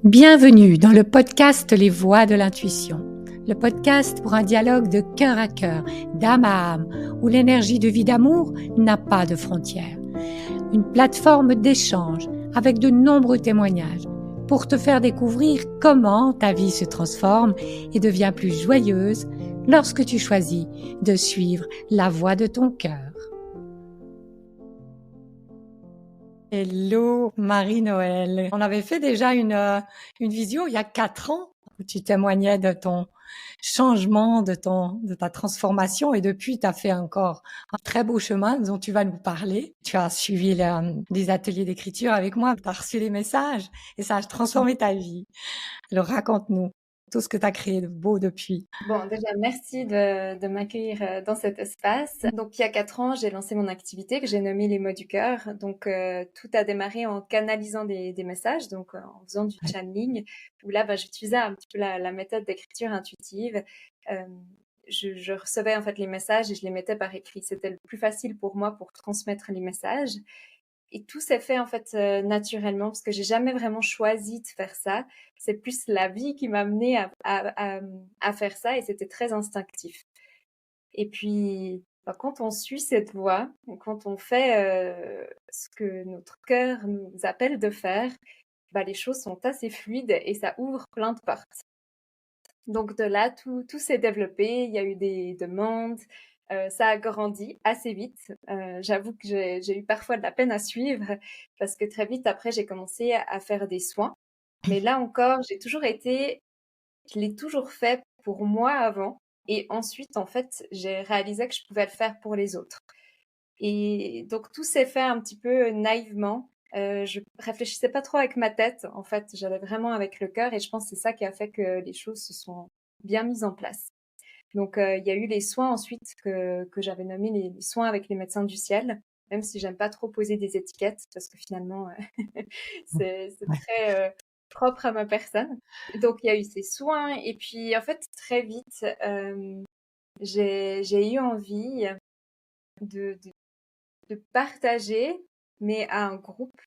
Bienvenue dans le podcast Les Voix de l'intuition, le podcast pour un dialogue de cœur à cœur, d'âme à âme, où l'énergie de vie d'amour n'a pas de frontières. Une plateforme d'échange avec de nombreux témoignages pour te faire découvrir comment ta vie se transforme et devient plus joyeuse lorsque tu choisis de suivre la voix de ton cœur. Hello Marie-Noël. On avait fait déjà une visio il y a 4 ans où tu témoignais de ton changement, de ta transformation et depuis tu as fait encore un très beau chemin dont tu vas nous parler. Tu as suivi des ateliers d'écriture avec moi, tu as reçu les messages et ça a transformé ta vie. Alors raconte-nous tout ce que tu as créé de beau depuis. Bon, déjà, merci de m'accueillir dans cet espace. Donc, il y a 4 ans, j'ai lancé mon activité que j'ai nommée Les mots du cœur. Donc, tout a démarré en canalisant des messages, donc en faisant du channeling, où là, j'utilisais un petit peu la méthode d'écriture intuitive. Euh, je recevais en fait les messages et je les mettais par écrit. C'était le plus facile pour moi pour transmettre les messages. Et tout s'est fait en fait naturellement parce que j'ai jamais vraiment choisi de faire ça. C'est plus la vie qui m'a amenée à faire ça et c'était très instinctif. Et puis, quand on suit cette voie, quand on fait ce que notre cœur nous appelle de faire, les choses sont assez fluides et ça ouvre plein de portes. Donc de là, tout s'est développé. Il y a eu des demandes. Ça a grandi assez vite. J'avoue que j'ai eu parfois de la peine à suivre parce que très vite après, j'ai commencé à faire des soins. Mais là encore, je l'ai toujours fait pour moi avant. Et ensuite, en fait, j'ai réalisé que je pouvais le faire pour les autres. Et donc tout s'est fait un petit peu naïvement. Je réfléchissais pas trop avec ma tête. En fait, j'allais vraiment avec le cœur et je pense que c'est ça qui a fait que les choses se sont bien mises en place. Donc, il y a eu les soins ensuite que j'avais nommés les soins avec les médecins du ciel, même si j'aime pas trop poser des étiquettes parce que finalement, c'est très propre à ma personne. Donc, il y a eu ces soins et puis en fait, très vite, j'ai eu envie de de partager, mais à un groupe.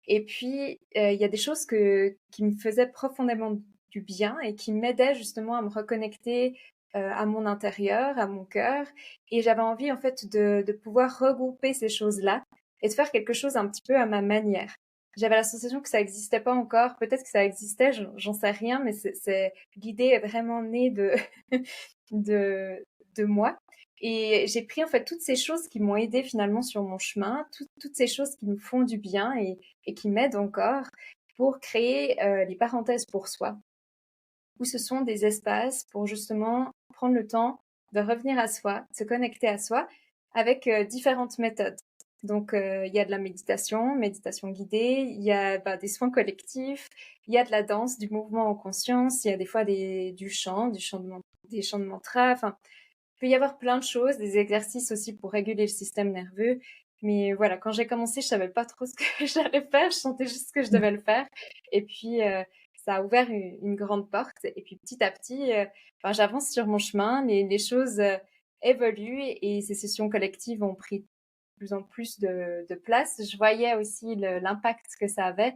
Et puis, il y a des choses qui me faisaient profondément du bien et qui m'aidaient justement à me reconnecter à mon intérieur, à mon cœur. Et j'avais envie en fait de pouvoir regrouper ces choses-là et de faire quelque chose un petit peu à ma manière. J'avais la sensation que ça n'existait pas encore. Peut-être que ça existait, j'en sais rien, mais l'idée est vraiment née de, de moi. Et j'ai pris en fait toutes ces choses qui m'ont aidé finalement sur mon chemin, toutes ces choses qui me font du bien et qui m'aident encore pour créer les parenthèses pour soi, où ce sont des espaces pour justement prendre le temps de revenir à soi, de se connecter à soi avec différentes méthodes. Donc, il y a de la méditation guidée, il y a des soins collectifs, il y a de la danse, du mouvement en conscience, il y a des fois du chant, des chants de mantra, enfin, il peut y avoir plein de choses, des exercices aussi pour réguler le système nerveux. Mais voilà, quand j'ai commencé, je savais pas trop ce que j'allais faire. Je sentais juste que je devais le faire. Et puis, ça a ouvert une grande porte. Et puis, petit à petit, j'avance sur mon chemin. Les choses évoluent et ces sessions collectives ont pris de plus en plus de place. Je voyais aussi l'impact que ça avait.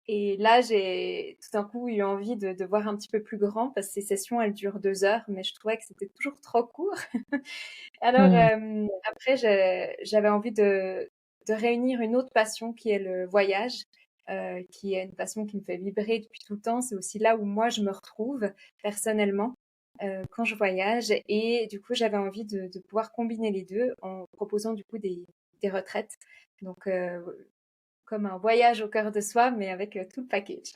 Et là, j'ai tout d'un coup eu envie de voir un petit peu plus grand parce que ces sessions, elles durent 2 heures, mais je trouvais que c'était toujours trop court. Alors, Hmm. après, j'avais envie de réunir une autre passion qui est le voyage, qui est une passion qui me fait vibrer depuis tout le temps. C'est aussi là où moi, je me retrouve personnellement quand je voyage. Et du coup, j'avais envie de pouvoir combiner les deux en proposant du coup des retraites. Donc, comme un voyage au cœur de soi, mais avec tout le package.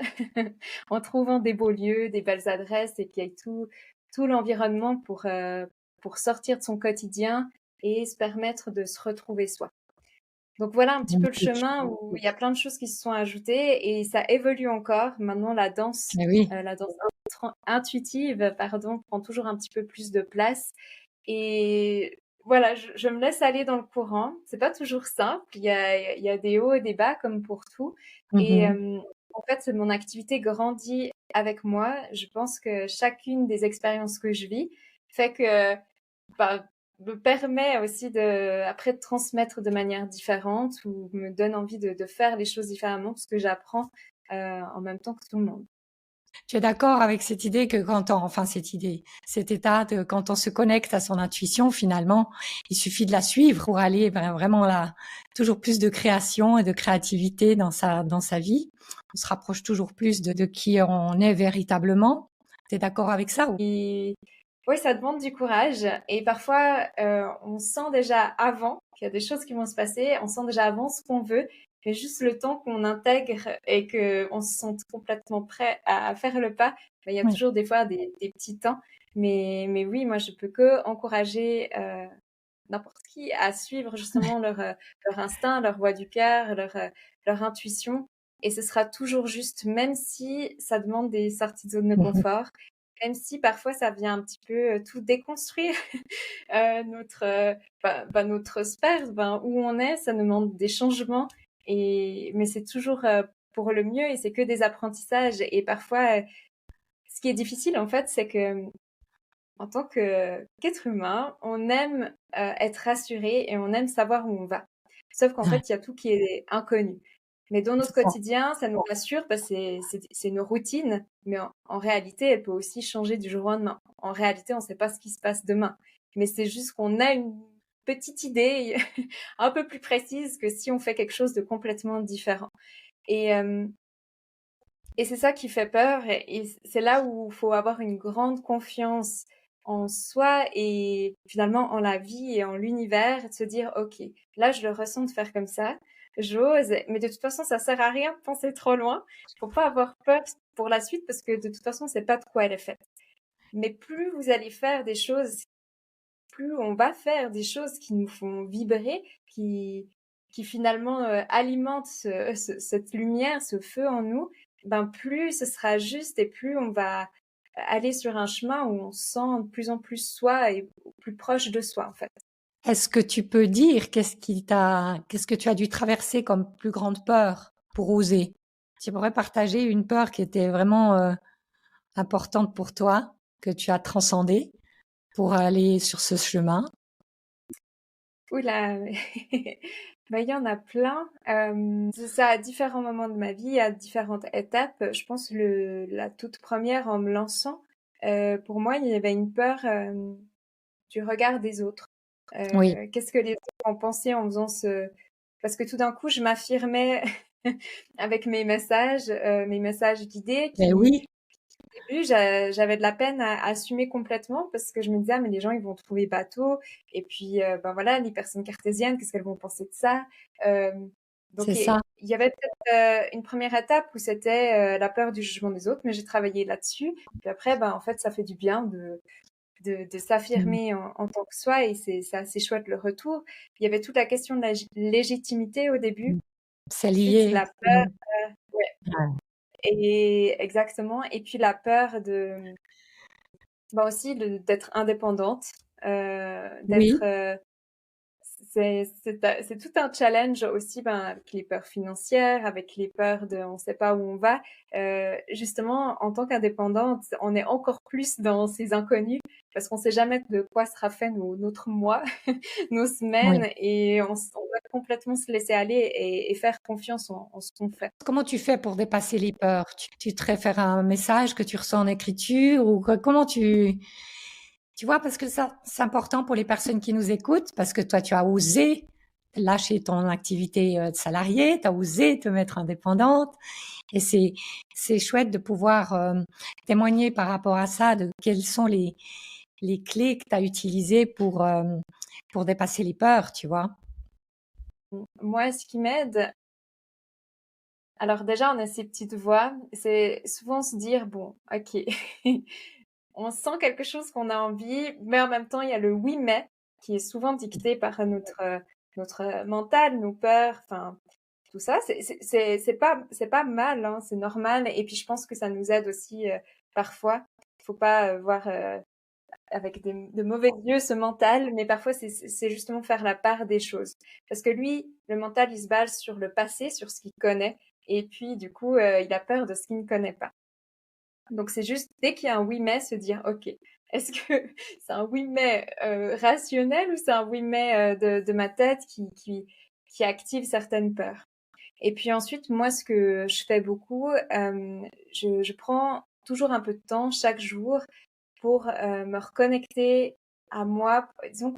En trouvant des beaux lieux, des belles adresses et qu'il y ait tout l'environnement pour sortir de son quotidien et se permettre de se retrouver soi. Donc voilà un petit peu le chemin où il y a plein de choses qui se sont ajoutées et ça évolue encore. Maintenant, Eh oui. la danse intuitive, pardon, prend toujours un petit peu plus de place. Et voilà, je me laisse aller dans le courant. C'est pas toujours simple. Il y a des hauts et des bas comme pour tout. Et Mhm. en fait, mon activité grandit avec moi. Je pense que chacune des expériences que je vis fait que bah, me permet aussi après de transmettre de manière différente ou me donne envie de faire les choses différemment parce que j'apprends en même temps que tout le monde. Tu es d'accord avec cette idée que cet état de quand on se connecte à son intuition, finalement, il suffit de la suivre pour aller vraiment là, toujours plus de création et de créativité dans sa vie. On se rapproche toujours plus de qui on est véritablement. Tu es d'accord avec ça? Et oui, ça demande du courage et parfois on sent déjà avant qu'il y a des choses qui vont se passer, on sent déjà avant ce qu'on veut, mais juste le temps qu'on intègre et qu'on se sente complètement prêt à faire le pas, ben, il y a Oui. toujours des fois des petits temps. Mais oui, moi je peux que encourager n'importe qui à suivre justement leur instinct, leur voix du cœur, leur intuition. Et ce sera toujours juste, même si ça demande des sorties de zone de Mhm. confort, même si parfois ça vient un petit peu tout déconstruire, notre sphère, où on est, ça nous demande des changements. Mais c'est toujours pour le mieux et c'est que des apprentissages. Et parfois, ce qui est difficile en fait, c'est que en tant qu'être humain, on aime être rassuré et on aime savoir où on va. Sauf qu'en Ouais, fait, il y a tout qui est inconnu. Mais dans notre c'est ça. quotidien, ça nous rassure parce que c'est nos routines. Mais en réalité, elle peut aussi changer du jour au lendemain. En réalité, on ne sait pas ce qui se passe demain. Mais c'est juste qu'on a une petite idée un peu plus précise que si on fait quelque chose de complètement différent. Et, euh, et c'est ça qui fait peur. Et c'est là où il faut avoir une grande confiance en soi et finalement en la vie et en l'univers, et de se dire, OK, là, je le ressens de faire comme ça, j'ose, mais de toute façon, ça sert à rien de penser trop loin. Faut pas avoir peur pour la suite parce que de toute façon, c'est pas de quoi elle est faite. Mais plus vous allez faire des choses, plus on va faire des choses qui nous font vibrer, qui finalement alimentent cette lumière, ce feu en nous, ben plus ce sera juste et plus on va aller sur un chemin où on se sent de plus en plus soi et plus proche de soi en fait. Est-ce que tu peux dire qu'est-ce que tu as dû traverser comme plus grande peur pour oser? Tu pourrais partager une peur qui était vraiment importante pour toi, que tu as transcendée pour aller sur ce chemin? Oula, ben, il y en a plein. C'est ça à différents moments de ma vie, à différentes étapes. Je pense la toute première en me lançant, pour moi, il y avait une peur du regard des autres. Oui, Qu'est-ce que les autres ont pensé en faisant ce... Parce que tout d'un coup, je m'affirmais avec mes messages guidés ben qui, oui, au début, j'avais de la peine à assumer complètement parce que je me disais, ah, mais les gens, ils vont trouver bateau. Et puis, ben voilà, les personnes cartésiennes, qu'est-ce qu'elles vont penser de ça? Euh, c'est donc, ça. il y avait peut-être une première étape où c'était la peur du jugement des autres, mais j'ai travaillé là-dessus. Puis après, ben, en fait, ça fait du bien de Mmh. s'affirmer en tant que soi et c'est assez chouette le retour. Il y avait toute la question de la légitimité au début. C'est Ensuite, lié. la peur, ouais, Ouais. et exactement. Et puis la peur bah aussi d'être indépendante, Oui, c'est tout un challenge aussi, ben, avec les peurs financières, avec les peurs de on sait pas où on va. Justement, en tant qu'indépendante, on est encore plus dans ces inconnus parce qu'on sait jamais de quoi sera fait notre mois, nos oui. semaines et on va complètement se laisser aller et faire confiance en ce qu'on fait. Comment tu fais pour dépasser les peurs? Tu te réfères à un message que tu reçois en écriture ou comment tu vois, parce que ça, c'est important pour les personnes qui nous écoutent, parce que toi, tu as osé lâcher ton activité de salarié, tu as osé te mettre indépendante, et c'est chouette de pouvoir témoigner par rapport à ça, de quelles sont les clés que tu as utilisées pour dépasser les peurs, tu vois. Moi, ce qui m'aide, alors déjà, on a ces petites voix, c'est souvent se dire, bon, ok, on sent quelque chose qu'on a envie, mais en même temps, il y a le oui mais qui est souvent dicté par notre mental, nos peurs, enfin tout ça. C'est pas mal, hein, c'est normal. Et puis je pense que ça nous aide aussi parfois. Il faut pas voir avec de mauvais yeux ce mental, mais parfois c'est justement faire la part des choses. Parce que lui, le mental, il se base sur le passé, sur ce qu'il connaît, et puis du coup, il a peur de ce qu'il ne connaît pas. Donc c'est juste, dès qu'il y a un oui mais, se dire, ok, est-ce que c'est un oui mais rationnel ou c'est un oui mais de ma tête qui active certaines peurs? Et puis ensuite, moi, ce que je fais beaucoup, je prends toujours un peu de temps chaque jour pour me reconnecter à moi, disons,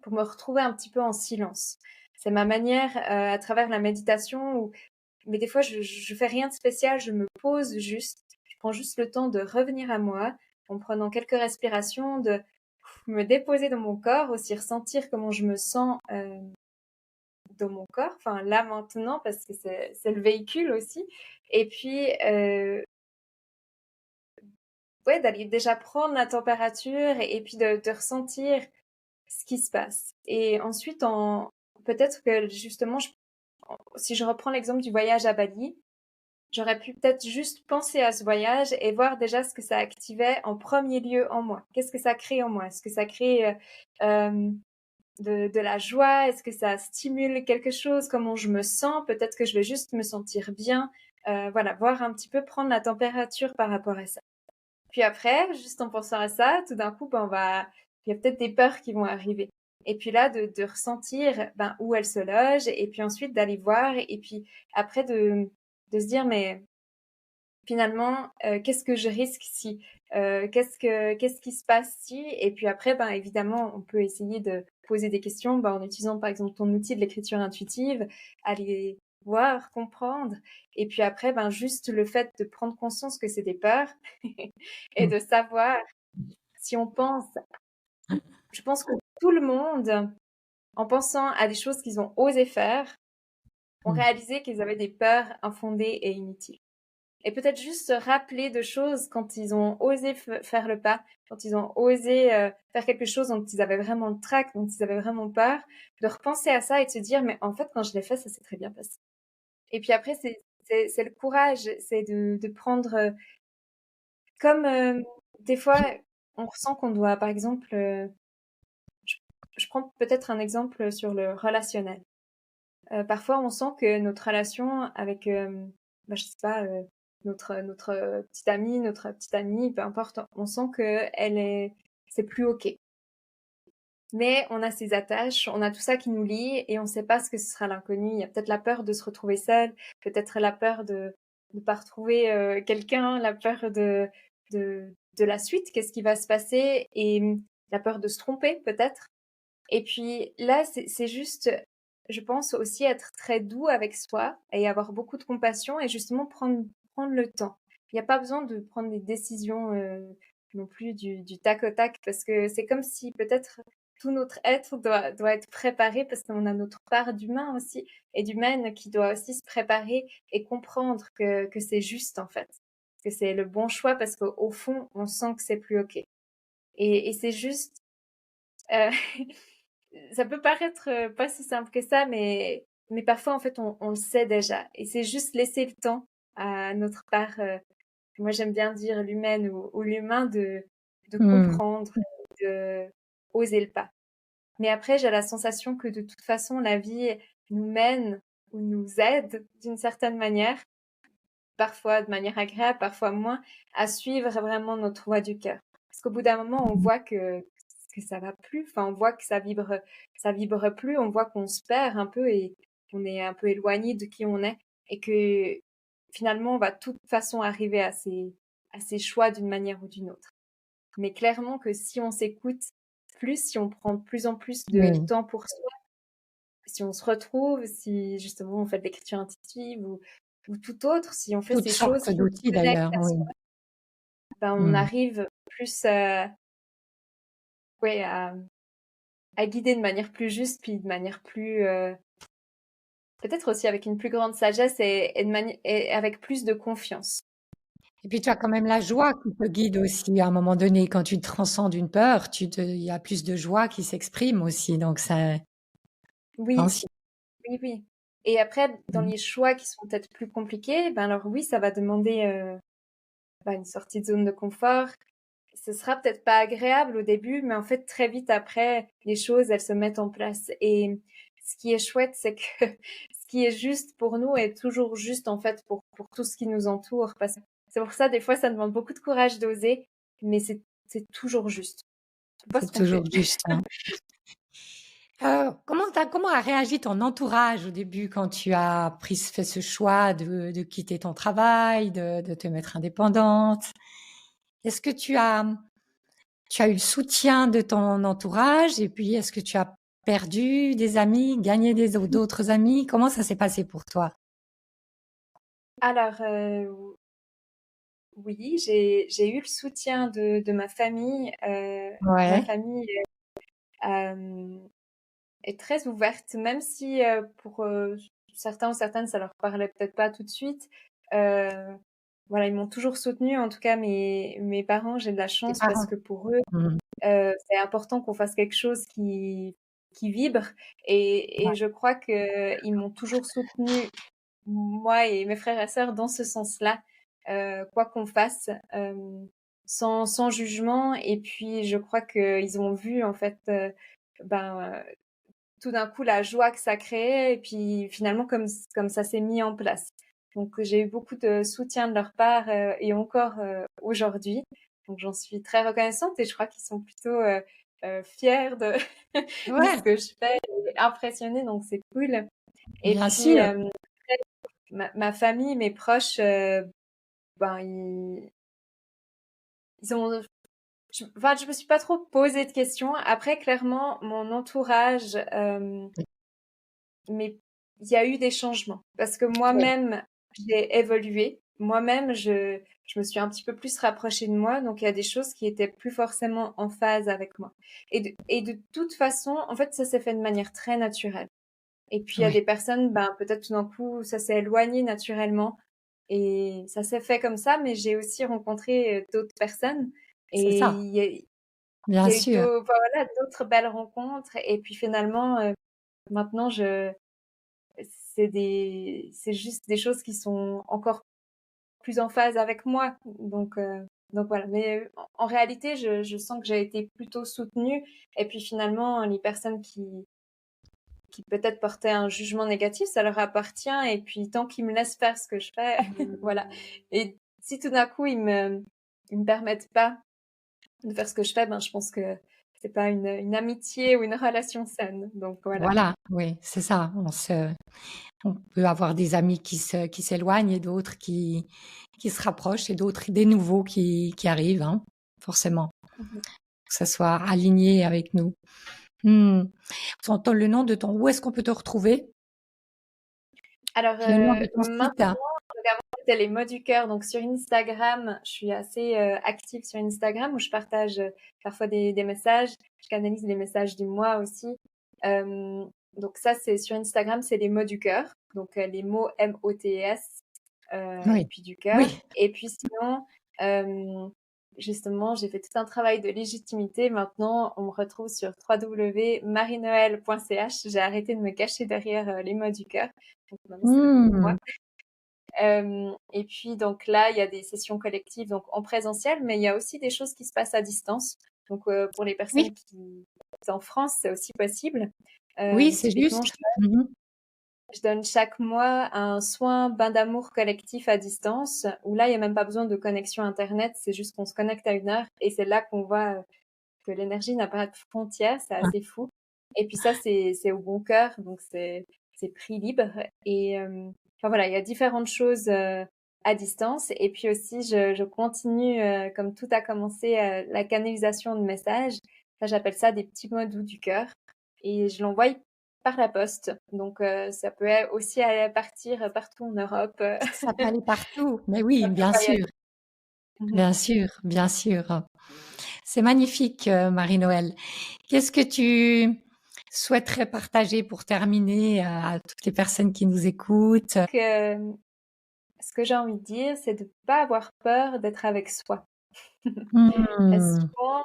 pour me retrouver un petit peu en silence. C'est ma manière, à travers la méditation, mais des fois, je fais rien de spécial, je me pose juste, je prends juste le temps de revenir à moi, en prenant quelques respirations, de me déposer dans mon corps, aussi ressentir comment je me sens dans mon corps, enfin là maintenant, parce que c'est le véhicule aussi. Et puis, ouais, d'aller déjà prendre la température et puis de ressentir ce qui se passe. Et ensuite, peut-être que justement, si je reprends l'exemple du voyage à Bali, j'aurais pu peut-être juste penser à ce voyage et voir déjà ce que ça activait en premier lieu en moi. Qu'est-ce que ça crée en moi? Est-ce que ça crée de la joie? Est-ce que ça stimule quelque chose? Comment je me sens? Peut-être que je vais juste me sentir bien. Voilà, voir un petit peu, prendre la température par rapport à ça. Puis après, juste en pensant à ça, tout d'un coup, il y a peut-être des peurs qui vont arriver. Et puis là, de ressentir où elles se logent, et puis ensuite d'aller voir, et puis après de se dire, mais finalement, qu'est-ce que je risque si qu'est-ce qui se passe si? Et puis après, évidemment, on peut essayer de poser des questions en utilisant par exemple ton outil de l'écriture intuitive, aller voir, comprendre. Et puis après, juste le fait de prendre conscience que c'est des peurs et de savoir si on pense, je pense que tout le monde, en pensant à des choses qu'ils ont osé faire, ont réalisé qu'ils avaient des peurs infondées et inutiles. Et peut-être juste se rappeler de choses quand ils ont osé faire le pas, quand ils ont osé faire quelque chose dont ils avaient vraiment le trac, dont ils avaient vraiment peur, de repenser à ça et de se dire, mais en fait, quand je l'ai fait, ça s'est très bien passé. Et puis après, c'est le courage, c'est de prendre, comme des fois, on ressent qu'on doit, par exemple, je, je prends peut-être un exemple sur le relationnel. Parfois, on sent que notre relation avec, je sais pas, notre petite amie, peu importe, on sent que c'est plus ok. Mais on a ces attaches, on a tout ça qui nous lie et on ne sait pas ce que ce sera l'inconnu. Il y a peut-être la peur de se retrouver seul, peut-être la peur de ne pas retrouver quelqu'un, la peur de la suite, qu'est-ce qui va se passer, et la peur de se tromper peut-être. Et puis là, c'est juste, je pense aussi être très doux avec soi et avoir beaucoup de compassion et justement prendre le temps. Il n'y a pas besoin de prendre des décisions non plus du tac au tac, parce que c'est comme si peut-être tout notre être doit être préparé, parce qu'on a notre part d'humain aussi et d'humaine qui doit aussi se préparer et comprendre que c'est juste en fait, que c'est le bon choix, parce qu'au fond, on sent que c'est plus OK. Et c'est juste... euh, ça peut paraître pas si simple que ça, mais parfois, en fait, on le sait déjà. Et c'est juste laisser le temps à notre part, moi j'aime bien dire l'humaine ou l'humain, de Hmm. comprendre, de oser le pas. Mais après, j'ai la sensation que de toute façon, la vie nous mène ou nous aide d'une certaine manière, parfois de manière agréable, parfois moins, à suivre vraiment notre voie du cœur. Parce qu'au bout d'un moment, on voit que ça va plus, enfin, on voit que ça vibre plus, on voit qu'on se perd un peu et qu'on est un peu éloigné de qui on est, et que finalement, on va de toute façon arriver à ces choix d'une manière ou d'une autre. Mais clairement que si on s'écoute plus, si on prend de plus en plus de Oui, temps pour soi, si on se retrouve, si justement on fait de l'écriture intuitive ou tout autre, si on fait toutes ces choses sortes qui nous d'outils connectent d'ailleurs, à oui. soi, on Hmm. arrive plus ouais, à guider de manière plus juste, puis de manière plus... peut-être aussi avec une plus grande sagesse et avec plus de confiance. Et puis tu as quand même la joie qui te guide aussi à un moment donné. Quand tu transcendes une peur, il y a plus de joie qui s'exprime aussi. Donc ça, Oui, aussi. oui, oui. Et après, dans Hmm. les choix qui sont peut-être plus compliqués, alors oui, ça va demander une sortie de zone de confort. Ce sera peut-être pas agréable au début, mais en fait, très vite après, les choses, elles se mettent en place. Et ce qui est chouette, c'est que ce qui est juste pour nous est toujours juste, en fait, pour tout ce qui nous entoure. C'est pour ça, des fois, ça demande beaucoup de courage d'oser, mais c'est toujours juste. Faut pas se C'est toujours tromper. juste, hein. Comment a réagi ton entourage au début quand tu as fait ce choix de quitter ton travail, de te mettre indépendante? Est-ce que tu as eu le soutien de ton entourage et puis est-ce que tu as perdu des amis, gagné d'autres amis? Comment ça s'est passé pour toi? Alors, oui, j'ai eu le soutien de ma famille. Ma Ouais, famille euh, est très ouverte, même si pour certains ou certaines, ça leur parlait peut-être pas tout de suite. Euh, voilà, ils m'ont toujours soutenue. En tout cas, mes parents, j'ai de la tes chance parce parents. que pour eux, Mmh. c'est important qu'on fasse quelque chose qui vibre. Et je crois que ils m'ont toujours soutenue, moi et mes frères et sœurs, dans ce sens-là, quoi qu'on fasse, sans jugement. Et puis, je crois qu'ils ont vu, en fait, ben, tout d'un coup, la joie que ça créait, et puis finalement, comme ça s'est mis en place. Donc, j'ai eu beaucoup de soutien de leur part, et encore aujourd'hui. Donc, j'en suis très reconnaissante, et je crois qu'ils sont plutôt fiers de ce Ouais, que je fais, et impressionnés, donc c'est cool. Et bien puis, sûr. ma famille, mes proches, ben, ils ont, enfin, je me suis pas trop posé de questions. Après, clairement, mon entourage, mais il y a eu des changements parce que Oui, moi-même, j'ai évolué. Moi-même, je me suis un petit peu plus rapprochée de moi. Donc, il y a des choses qui étaient plus forcément en phase avec moi. Et de toute façon, en fait, ça s'est fait de manière très naturelle. Et puis, il y a des oui, personnes, ben, peut-être tout d'un coup, ça s'est éloigné naturellement. Et ça s'est fait comme ça, mais j'ai aussi rencontré d'autres personnes. c'est Et ça, il bien y a eu sûr. enfin, voilà, d'autres belles rencontres. Et puis finalement, maintenant, c'est juste des choses qui sont encore plus en phase avec moi. Donc voilà. Mais en réalité, je sens que j'ai été plutôt soutenue. Et puis finalement, les personnes qui peut-être portaient un jugement négatif, ça leur appartient. Et puis tant qu'ils me laissent faire ce que je fais, voilà. Et si tout d'un coup ils me permettent pas de faire ce que je fais, ben je pense que c'est pas une amitié ou une relation saine. Donc voilà. Voilà, oui, c'est ça. On peut avoir des amis qui s'éloignent et d'autres qui se rapprochent et d'autres, des nouveaux qui arrivent, hein, forcément. Mhm. Que ça soit aligné avec nous. Hmm. Le nom de ton, où est-ce qu'on peut te retrouver? Alors Le nom de ton maintenant, site? Hein. c'était les mots du cœur. Donc sur Instagram, je suis assez active sur Instagram où je partage parfois des messages. Je canalise les messages du mois aussi. Euh, donc ça, c'est sur Instagram, c'est les mots du cœur. Donc les mots MOTS et Oui, puis du cœur. oui. Et puis sinon, euh, justement, j'ai fait tout un travail de légitimité. Maintenant, on me retrouve sur www.marienoël.ch. J'ai arrêté de me cacher derrière les mots du cœur. Donc maintenant, c'est moi. Hmm. Et puis donc là, il y a des sessions collectives donc en présentiel, mais il y a aussi des choses qui se passent à distance. Donc pour les Oui, personnes qui sont en France, c'est aussi possible. oui, c'est Typiquement, juste. Mhm. je donne chaque mois un soin bain d'amour collectif à distance, où là, il n'y a même pas besoin de connexion Internet, c'est juste qu'on se connecte à une heure, et c'est là qu'on voit que l'énergie n'a pas de frontières, c'est Ah, assez fou. Et puis ça, c'est au bon cœur, donc c'est prix libre. Et enfin voilà, il y a différentes choses à distance. Et puis aussi, je continue, comme tout a commencé, la canalisation de messages. Ça, j'appelle ça des petits mots doux du cœur. Et je l'envoie par la poste. Donc ça peut aussi aller partir partout en Europe. ça peut aller partout. Mais Ça oui, peut bien voyager. sûr, bien sûr, bien sûr. C'est magnifique, Marie-Noël. Qu'est-ce que tu souhaiterais partager pour terminer à toutes les personnes qui nous écoutent? Que, ce que j'ai envie de dire, c'est de ne pas avoir peur d'être avec soi. Hmm. Souvent,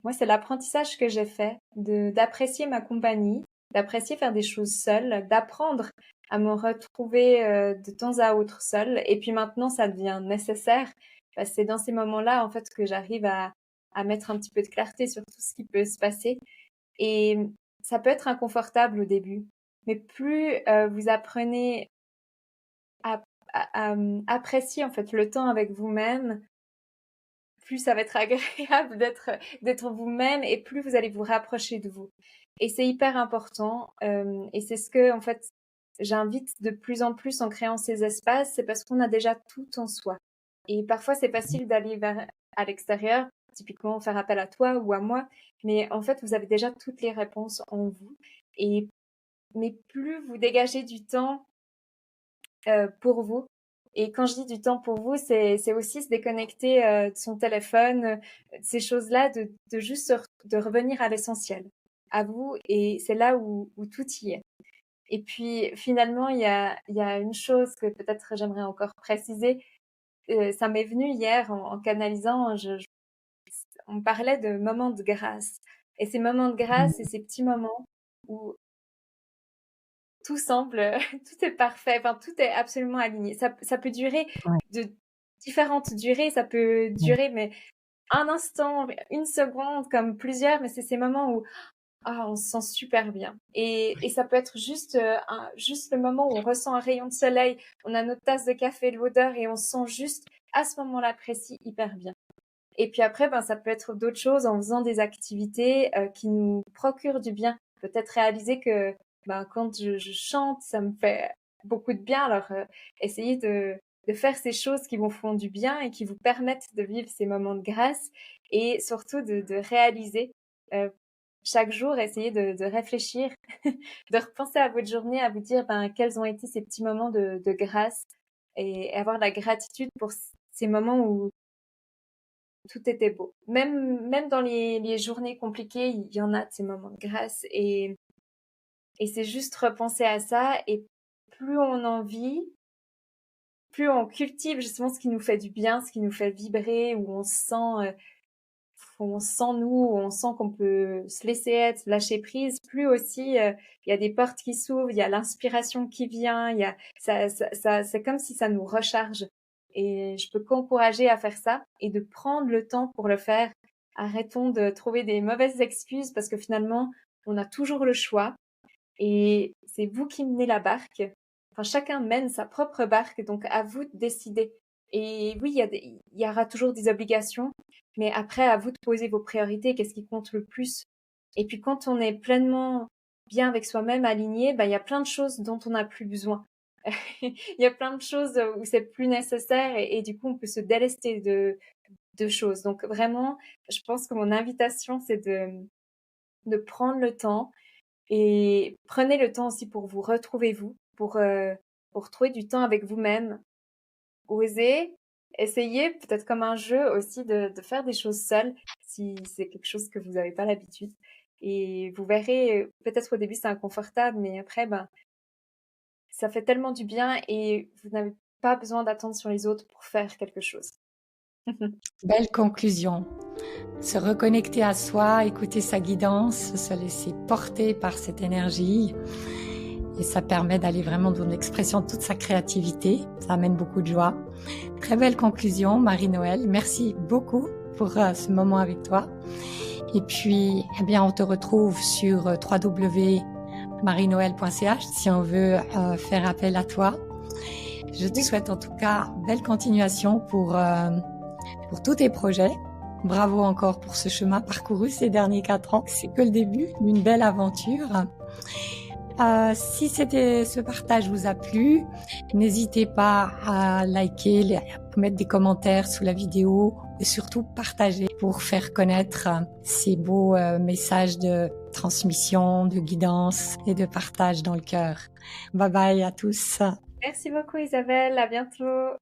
moi, c'est l'apprentissage que j'ai fait d'apprécier ma compagnie, d'apprécier faire des choses seule, d'apprendre à me retrouver de temps à autre seule. Et puis maintenant, ça devient nécessaire parce que c'est dans ces moments-là, en fait, que j'arrive à mettre un petit peu de clarté sur tout ce qui peut se passer. Et ça peut être inconfortable au début, mais plus vous apprenez à apprécier en fait le temps avec vous-même, plus ça va être agréable d'être vous-même et plus vous allez vous rapprocher de vous. Et c'est hyper important. Et c'est ce que, en fait, j'invite de plus en plus en créant ces espaces, c'est parce qu'on a déjà tout en soi. Et parfois, c'est facile d'aller à l'extérieur, typiquement faire appel à toi ou à moi, mais en fait, vous avez déjà toutes les réponses en vous. Mais plus vous dégagez du temps pour vous, et quand je dis du temps pour vous, c'est aussi se déconnecter de son téléphone, ces choses-là, de juste de revenir à l'essentiel, à vous, et c'est là où tout y est. Et puis finalement, il y a une chose que peut-être j'aimerais encore préciser. Ça m'est venu hier en canalisant. On me parlait de moments de grâce. Et ces moments de grâce, c'est ces petits moments où tout semble, tout est parfait, enfin tout est absolument aligné. Ça peut durer Ouais. de différentes durées, ça peut durer mais un instant, une seconde, comme plusieurs, mais c'est ces moments où on se sent super bien. Et ça peut être juste le moment où on ressent un rayon de soleil, on a notre tasse de café, l'odeur, et on se sent juste à ce moment-là précis hyper bien. Et puis après, ça peut être d'autres choses en faisant des activités qui nous procurent du bien. Peut-être réaliser que quand je chante, ça me fait beaucoup de bien. Alors, essayez de faire ces choses qui vous font du bien et qui vous permettent de vivre ces moments de grâce. Et surtout de réaliser chaque jour, essayez de réfléchir, de repenser à votre journée, à vous dire quels ont été ces petits moments de grâce et avoir de la gratitude pour ces moments où tout était beau. Même dans les journées compliquées, il y en a de ces moments de grâce. Et c'est juste repenser à ça. Et plus on en vit, plus on cultive justement ce qui nous fait du bien, ce qui nous fait vibrer, où on se sent nous, où on sent qu'on peut se laisser être, lâcher prise. Plus aussi, il y a des portes qui s'ouvrent, il y a l'inspiration qui vient, c'est comme si ça nous recharge. Et je peux qu'encourager à faire ça et de prendre le temps pour le faire. Arrêtons de trouver des mauvaises excuses parce que finalement, on a toujours le choix et c'est vous qui menez la barque. Enfin, chacun mène sa propre barque, donc à vous de décider. Et oui, il y aura toujours des obligations, mais après, à vous de poser vos priorités, qu'est-ce qui compte le plus. Et puis quand on est pleinement bien avec soi-même, aligné, il y a plein de choses dont on n'a plus besoin. Il y a plein de choses où c'est plus nécessaire et du coup, on peut se délester de choses. Donc vraiment, je pense que mon invitation, c'est de prendre le temps et prenez le temps aussi pour vous retrouver vous, pour trouver du temps avec vous-même. Osez, essayez peut-être comme un jeu aussi de faire des choses seules si c'est quelque chose que vous n'avez pas l'habitude. Et vous verrez, peut-être au début c'est inconfortable, mais après, ça fait tellement du bien et vous n'avez pas besoin d'attendre sur les autres pour faire quelque chose. Belle conclusion. Se reconnecter à soi, écouter sa guidance, se laisser porter par cette énergie. Et ça permet d'aller vraiment dans l'expression de toute sa créativité. Ça amène beaucoup de joie. Très belle conclusion, Marie-Noëlle. Merci beaucoup pour ce moment avec toi. Et puis, on te retrouve sur www.marienoëlle.ch si on veut faire appel à toi. Je te souhaite en tout cas belle continuation pour tous tes projets. Bravo encore pour ce chemin parcouru ces derniers 4 ans. C'est que le début d'une belle aventure. Si ce partage vous a plu, n'hésitez pas à liker, à mettre des commentaires sous la vidéo et surtout partager pour faire connaître ces beaux messages de transmission, de guidance et de partage dans le cœur. Bye bye à tous. Merci beaucoup Isabelle, à bientôt.